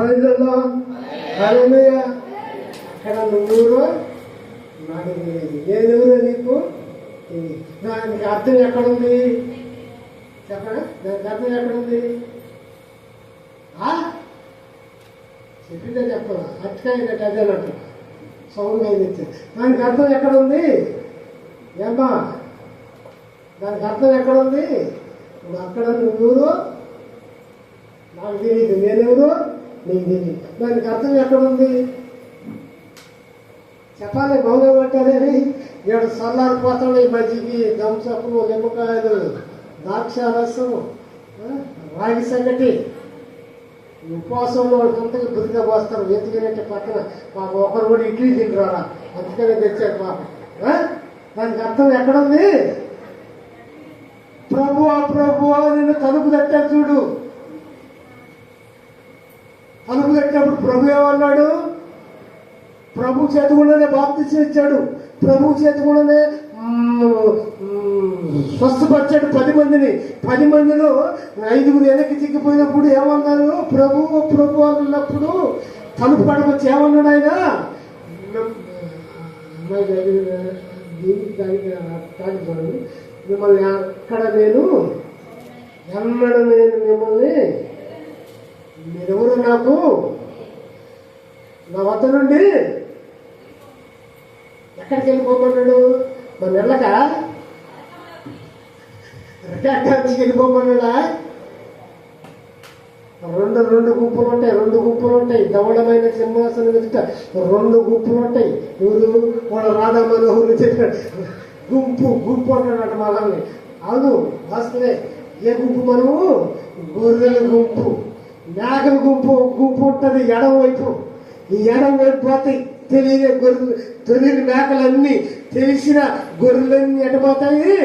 ప్రజల్లో హల్లెలూయా. అక్కడ నువ్వు నాకు ఏదెవరో నీకు దానికి అర్థం ఎక్కడుంది చెప్పండి. దానికి అర్థం ఎక్కడుంది? చెప్పిందే చెప్పాల అట్టకాయ అదేనంట సౌండ్ అయితే దానికి అర్థం ఎక్కడుంది ఏమ్మా? దానికి అర్థం ఎక్కడుంది? ఇప్పుడు అక్కడ నువ్వెవరు నాకు తెలియదు, నేనెవరు నీకు తెలియదు. దానికి అర్థం ఎక్కడుంది చెప్పాలి. మౌనం పట్టాలని ఏడు సల్లారిపోతాడు. ఈ మజ్జిగి దంసపు నిమ్మకాయలు ద్రాక్ష రసం రాగి సంగటి ఉపవాసంలో కొంతగా బుద్ధిగా పోస్తారు. వెతికినట్టు పక్కన పాప ఒకరు కూడా ఇడ్లీ తింటారా అందుకనే తెచ్చారు పాప. దానికి అర్థం ఎక్కడుంది? ప్రభువా ప్రభువా నిన్ను తలుపు తట్టాడు చూడు. తలుపు తట్టినప్పుడు ప్రభు ఏమన్నాడు? ప్రభు చేతి కూడానే బాప్తిసం ఇచ్చాడు. ప్రభు చేతి కూడానే స్వస్థపరిచాడు 10 మందిని. 10 మందిలో 5 వెనక్కి చిక్కిపోయినప్పుడు ఏమన్నారు? ప్రభు ప్రభు అన్నప్పుడు తలుపు కడకొచ్చి ఏమన్నాడు ఆయన? మిమ్మల్ని అక్కడ నేను ఎన్నడు మిమ్మల్ని మీరెవరు నాకు నా వద్ద నుండి ఎక్కడికి వెళ్ళిపోమన్నాడు? మన నెలక వెళ్ళిపోమన్నాడా? రెండు గుంపులు ఉంటాయి. 2 గుంపులు ఉంటాయి. ధవళమైన సింహాసనం ఎదుట 2 గుంపులు ఉంటాయి. ఎవరు? వాడు రాధా మనోహరులు చెప్పాడు. గుంపు అంటాడట మనల్ని. అవును వాస్తవే. ఏ గుంపు మనము? గొర్రెల గుంపు. మేకల గుంపు ఉంటుంది ఎడమ వైపు. ఈ ఎడమ వైపు పోతాయి తెలియని గొర్రెలు. తెలియని మేకలన్నీ తెలిసిన గొర్రెలన్నీ ఎటపోతాయి?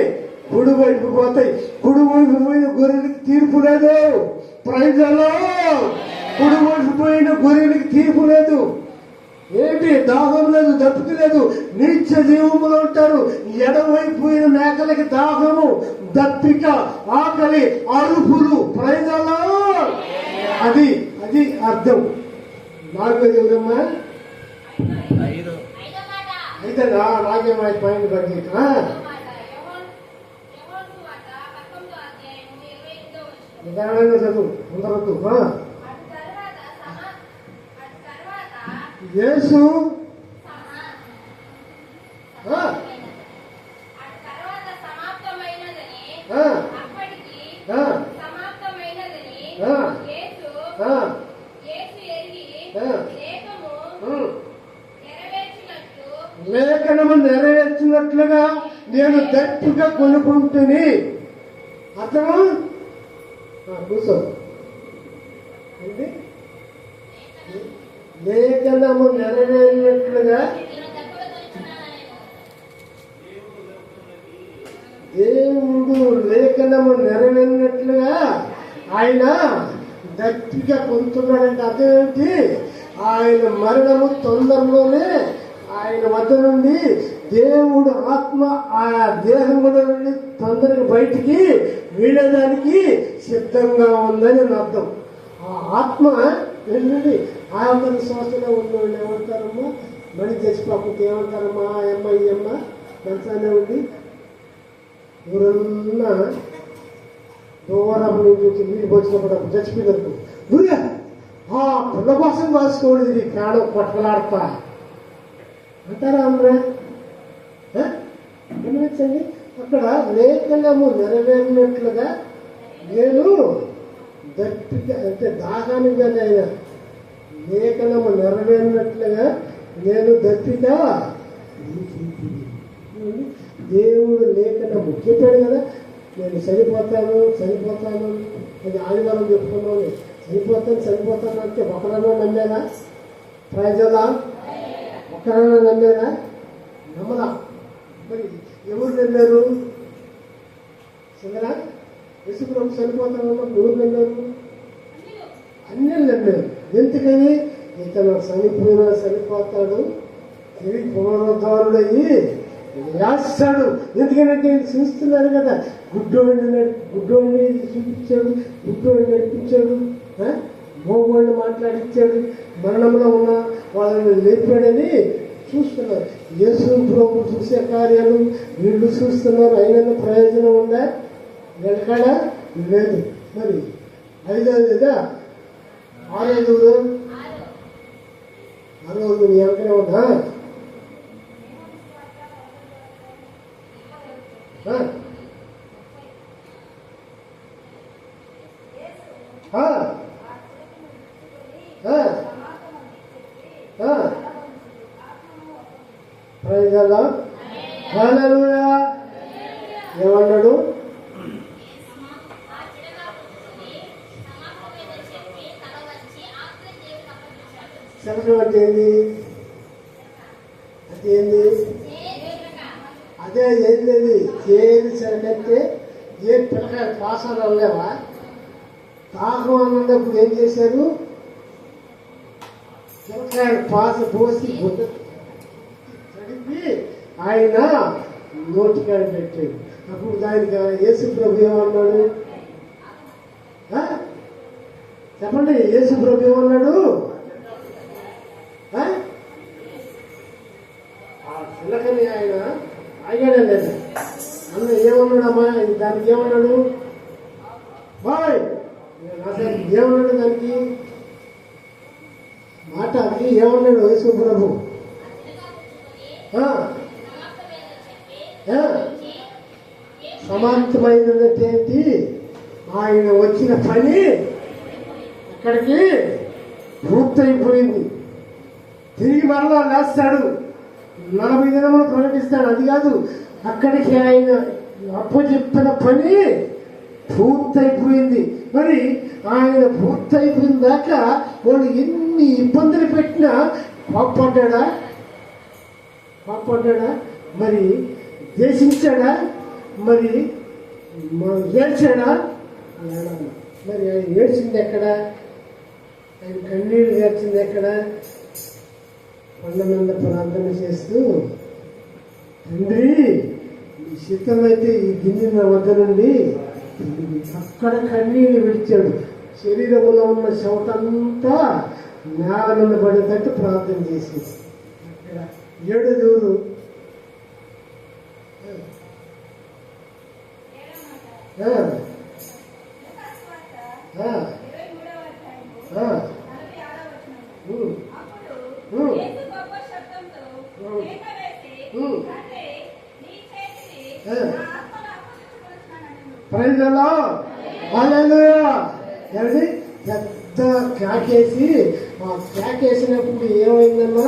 కుడి వైపు పోతాయి. కుడి వైపు పోయిన గొర్రెలకి తీర్పు లేదు. ప్రైజలో కుడి వైపు పోయిన గొర్రెలకి తీర్పు లేదు. ఏంటి? దాహం లేదు, దప్పిక లేదు, నిత్య జీవములో ఉంటారు. ఎడవైపు పోయిన మేకలకి దాహము, దప్పిక, ఆకలి, అరుపులు. ప్రైజలో అది అది అర్థం. 4వ ఎవరమ్మా? అయితే నాకేమై పాయింట్ బడ్జెట్ నిదానంగా చదువు అందరొద్దు. యేసు లేఖనము నెరవేర్చినట్లుగా నేను దట్టిగా కొనుక్కుంటుని. అర్థమా? కూర్చో. ఏంటి? లేఖనము నెరవేరినట్లుగా దేవుడు లేఖనము నెరవేరినట్లుగా ఆయన గట్టిగా పొందుతున్నాడంటే అర్థం ఏంటి? ఆయన మరణము తొందరలోనే ఆయన వద్ద నుండి దేవుడు ఆత్మ ఆ దేహం నుండి తొందరగా బయటికి వీడడానికి సిద్ధంగా ఉందని అర్థం. ఆ ఆత్మ ఏంటండి? ఆయన శ్వాసలో ఉన్నవాళ్ళు ఏమంటారమ్మా? మణి చచ్చిపోకపోతే ఏమంటారమ్మా? ఆ అమ్మ ఈ అమ్మ మనసానే ఉండి ఊరన్నా దూరం నుంచి నీళ్ళు పోసినప్పుడు చచ్చిపోయినట్టు గురిగా ఆ పిల్ల కోసం కాసుకోండి నీ ప్రాణం కొట్టలాడతా అంటారా అందరూ? గమనించండి. అక్కడ లేఖనము నెరవేరినట్లుగా నేను దట్టిగా అంటే దాహానిగా ఆయన లేఖనము నెరవేరినట్లుగా నేను దట్టిగా దేవుడు లేఖనము చెప్పాడు కదా. నేను చనిపోతాను అది ఆదివారం చెప్పుకున్నాను. చనిపోతాను అంటే ఒకరన్నా నమ్మేదా? ప్రజలా ఒక్కరైనా నమ్మేదా? నమ్మదా? మరి ఎవరు నమ్మారు? సరేనా? యేసుప్రభు చనిపోతానన్నప్పుడు ఎవరు నమ్మారు? అన్నీ నమ్మారు. ఎందుకని? ఇతను చనిపోతాడు, తిరిగి పునరుద్ధారుడయ్యి రాస్తాడు. ఎందుకంటే చూస్తున్నారు కదా, గుడ్డోడిని చూపించాడు, గుడ్డోడిని నడిపించాడు, మోగోళ్ళు మాట్లాడించాడు, మరణంలో ఉన్న వాళ్ళని లేపాడని చూస్తున్నారు. యేసు ప్రభు చూసే కార్యాలు వీళ్ళు చూస్తున్నారు. అయినా ప్రయోజనం ఉందా? వెనకాడ లేదు. మరి ఐదోది లేదా ఆరోజు నీ వెనకనే ఉందా? ప్రైజలా హల్లెలూయా. ఏమన్నాడు? శరణం అంటే ఏంది? అది ఏంది? అదే ఏంది? ఏది శరణంటే ఏ పిల్లకాయ పాసాలు అనలేవా? దాహం అన్నప్పుడు ఏం చేశారు? పిల్లకాయ పాస పోసి తడిపి ఆయన నోటికాయ పెట్టాడు. అప్పుడు దానికి యేసు ప్రభు ఏమన్నాడు? చెప్పండి, యేసు ప్రభు ఏమన్నాడు? ఆ పిల్లకని ఆయన ఆగాడే లేదా అన్న ఏమన్నాడమ్మా? దానికి ఏమన్నాడు? బాయ్ ఏమన్నాడు? దానికి మాట అది ఏమన్నాడు యేసు ప్రభు? సమాప్తమైనదేంటి? ఆయన వచ్చిన పని అక్కడికి పూర్తయిపోయింది. తిరిగి మరలా లేస్తాడు, 40 దినములు ప్రకటిస్తాడు. అది కాదు, అక్కడికి ఆయన అప్పచెప్పిన పని పూర్తయిపోయింది. మరి ఆయన పూర్తయిపోయిన దాకా వాళ్ళు ఎన్ని ఇబ్బందులు పెట్టినా కోప్పడ్డా? మరి దేశించాడా? మరి ఏడ్చాడా? మరి ఆయన ఏడ్చింది ఎక్కడ? ఆయన కన్నీళ్ళు ఏడ్చింది ఎక్కడ? కొండ మీద ప్రార్థన చేస్తూ, తండ్రి ఈ శీతమైతే ఈ గిన్నె నా వద్ద నుండి, అక్కడ కన్నీళ్ళు విడిచాడు. శరీరంలో ఉన్న చెవటంతా నేల మీద పడేటట్టు ప్రార్థన చేసేది. అక్కడ 7 దూరు ప్రైజ్లో హల్లెలూయా. పెద్ద కేకేసి, ఆ కేకేసినప్పుడు ఏమైందన్నా?